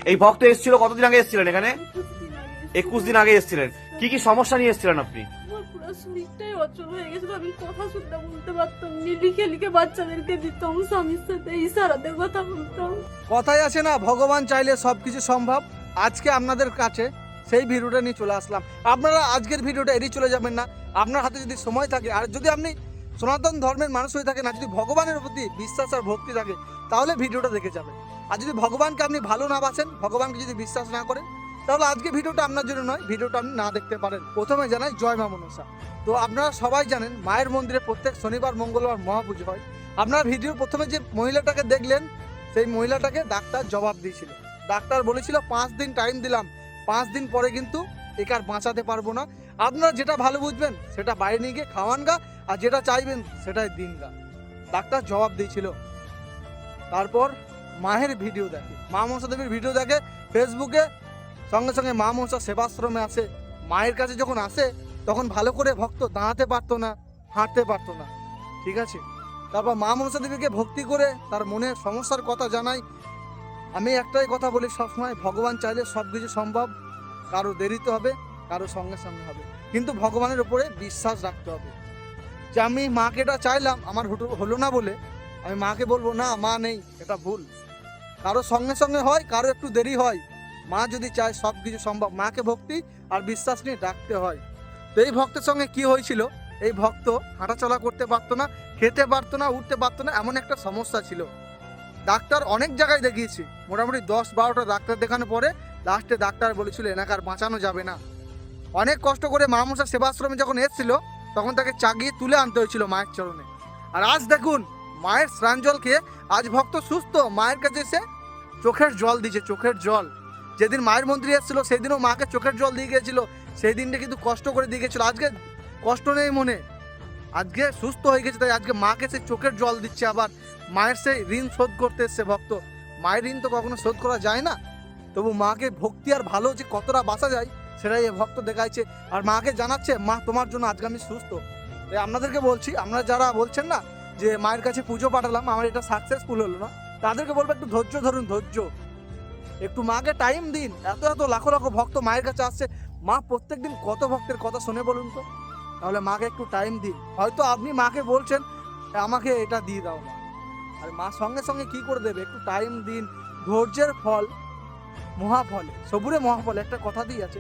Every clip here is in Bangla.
এই ভক্ত এসেছিল কতদিন আগে এসেছিলেন এখানে? 21 দিন আগে এসেছিলেন। কি কি সমস্যা নিয়ে এসেছিলেন আপনি? আমার পুরো শরীরটাই অচল হয়ে গেছিল, আমি কথা শুনতে বলতে পারতাম না, লিখে লিখে বাচ্চাদেরকে দিতাম, স্বামীর সাথে ইশারাতে কথা বলতাম। কথাই আছে না, ভগবান চাইলে সবকিছু সম্ভব। আজকে আপনাদের কাছে সেই ভিডিওটা নিয়ে চলে আসলাম। আপনারা আজকের ভিডিওটা এড়িয়ে চলে যাবেন না। আপনার হাতে যদি সময় থাকে, আর যদি আপনি সনাতন ধর্মের মানুষ হয়ে থাকেন, আর যদি ভগবানের প্রতি বিশ্বাস আর ভক্তি থাকে, তাহলে ভিডিওটা দেখে যাবেন। আর যদি ভগবানকে আপনি ভালো না বাসেন, ভগবানকে যদি বিশ্বাস না করেন, তাহলে আজকে ভিডিওটা আপনার জন্য নয়, ভিডিওটা আপনি না দেখতে পারেন। প্রথমে জানাই জয় মা মনসা। তো আপনারা সবাই জানেন মায়ের মন্দিরে প্রত্যেক শনিবার মঙ্গলবার মহাপুজো হয়। আপনারা ভিডিওর প্রথমে যে মহিলাটাকে দেখলেন, সেই মহিলাটাকে ডাক্তার জবাব দিয়েছিল। ডাক্তার বলেছিল 5 দিন টাইম দিলাম, 5 দিন পরে কিন্তু একার বাঁচাতে পারবো না। আপনারা যেটা ভালো বুঝবেন সেটা বাইরে নিয়ে গিয়ে খাওয়ান গা, আর যেটা চাইবেন সেটাই দিন গা। ডাক্তার জবাব দিয়েছিল। তারপর মায়ের ভিডিও দেখে, মা মনসা দেবীর ভিডিও দেখে ফেসবুকে, সঙ্গে সঙ্গে মা মনসা সেবাশ্রমে আসে। মায়ের কাছে যখন আসে তখন ভালো করে ভক্ত দাঁড়াতে পারতো না, হাঁটতে পারতো না, ঠিক আছে। তারপর মা মনসা দেবীকে ভক্তি করে তার মনের সমস্যার কথা জানাই। আমি একটাই কথা বলি সবসময়, ভগবান চাইলে সব কিছু সম্ভব। কারো দেরিতে হবে, কারো সঙ্গে সঙ্গে হবে, কিন্তু ভগবানের উপরে বিশ্বাস রাখতে হবে। যে আমি মাকে এটা চাইলাম, আমার হলো না বলে আমি মাকে বলবো না মা নেই, এটা ভুল। কারো সঙ্গে সঙ্গে হয়, কারো একটু দেরি হয়। মা যদি চায় সব কিছু সম্ভব। মাকে ভক্তি আর বিশ্বাস নিয়ে ডাকতে হয়। তো এই ভক্তের সঙ্গে কি হয়েছিল, এই ভক্ত হাঁটাচলা করতে পারতো না, খেতে পারতো না, উঠতে পারতো না, এমন একটা সমস্যা ছিল। ডাক্তার অনেক জায়গায় দেখিয়েছি, মোটামুটি 10-12টা ডাক্তার দেখানোর পরে লাস্টে ডাক্তার বলেছিল এনাকে আর বাঁচানো যাবে না। অনেক কষ্ট করে মা মনসা সেবাশ্রমে যখন এসেছিল, তখন তাকে চাগিয়ে তুলে আনতে হয়েছিল মায়ের চরণে। আর আজ দেখুন মায়ের স্নান জল খেয়ে আজ ভক্ত সুস্থ, মায়ের কাছে এসে চোখের জল দিয়েছে, চোখের জল। যেদিন মায়ের মন্দিরে এসেছিল সেদিনও মাকে চোখের জল দিয়ে গিয়েছিল, সেই দিনটা কিন্তু কষ্ট করে দিয়ে গেছিল। আজকে কষ্ট নেই মনে, আজকে সুস্থ হয়ে গেছে, তাই আজকে মাকে সে চোখের জল দিচ্ছে। আবার মায়ের সেই ঋণ শোধ করতে এসছে ভক্ত। মায়ের ঋণ তো কখনো শোধ করা যায় না, তবু মাকে ভক্তি আর ভালো যে কতটা বাঁচা যায় সেটাই এই ভক্ত দেখাইছে। আর মাকে জানাচ্ছে মা তোমার জন্য আজকে আমি সুস্থ। তাই আপনাদেরকে বলছি, আপনারা যারা বলছেন না যে মায়ের কাছে পুজো পাঠালাম আমার এটা সাকসেসফুল হলো না, তাদেরকে বলবো একটু ধৈর্য ধরুন, ধৈর্য। একটু মাকে টাইম দিন। এত এত লাখো লাখো ভক্ত মায়ের কাছে আসছে, মা প্রত্যেকদিন কত ভক্তের কথা শোনে বলুন তো। তাহলে মাকে একটু টাইম দিন। হয়তো আপনি মাকে বলছেন আমাকে এটা দিয়ে দাও না, আর মা সঙ্গে সঙ্গে কি করে দেবে, একটু টাইম দিন। ধৈর্যের ফল মহাফলে, সবুরে মহাফলে একটা কথা দিয়ে আছে।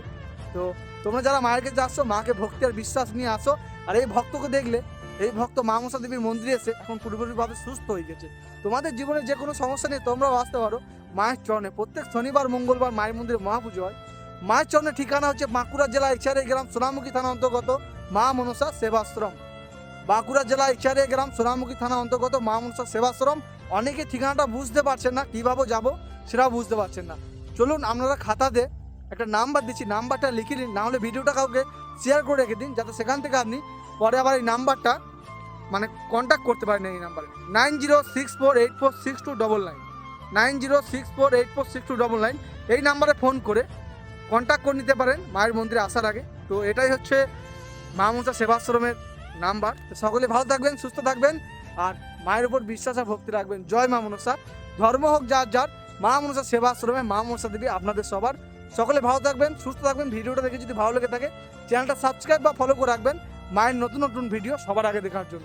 তো তোমরা যারা মায়ের কাছে আসছো, মাকে ভক্তি আর বিশ্বাস নিয়ে আসো। আর এই ভক্তকে দেখলে, এই ভক্ত মা মনসা দেবীর মন্দিরে এসে এখন পুরোপুরিভাবে সুস্থ হয়ে গেছে। তোমাদের জীবনে যে কোনো সমস্যা নিয়ে তোমরাও আসতে পারো মায়ের চরণে। প্রত্যেক শনিবার মঙ্গলবার মায়ের মন্দিরে মহাপুজো হয়। মায়ের চরণে ঠিকানা হচ্ছে বাঁকুড়া জেলা ইছারি গ্রাম, সোনামুখী থানা অন্তর্গত মা মনসা সেবাশ্রম। বাঁকুড়া জেলা ইছারি গ্রাম, সোনামুখী থানা অন্তর্গত মা মনসা সেবাশ্রম। অনেকে ঠিকানাটা বুঝতে পারছেন না, কীভাবে যাব সেটাও বুঝতে পারছেন না। চলুন আপনারা খাতাতে একটা নাম্বার দিচ্ছি, নাম্বারটা লিখে নিন, না হলে ভিডিওটা কাউকে শেয়ার করে রেখে দিন, যাতে সেখান থেকে আপনি পরে আবার এই নাম্বারটা মানে কন্ট্যাক্ট করতে পারেন। এই নাম্বারে 9064846299, 9064846299, এই নাম্বারে ফোন করে কন্ট্যাক্ট করে নিতে পারেন মায়ের মন্দিরে আসার আগে। তো এটাই হচ্ছে মা মনসা সেবাশ্রমের নাম্বার। তো সকলে ভালো থাকবেন, সুস্থ থাকবেন, আর মায়ের উপর বিশ্বাস আর ভক্তি রাখবেন। জয় মা মনসা। ধর্ম হোক যার যার, মা মনসা সেবাশ্রমে মা মনসা দেবী আপনাদের সবার। সকলে ভালো থাকবেন, সুস্থ থাকবেন। ভিডিওটা দেখে যদি ভালো লেগে থাকে চ্যানেলটা সাবস্ক্রাইব বা ফলো করে রাখবেন মায়ের নতুন নতুন ভিডিও সবার আগে দেখার জন্য।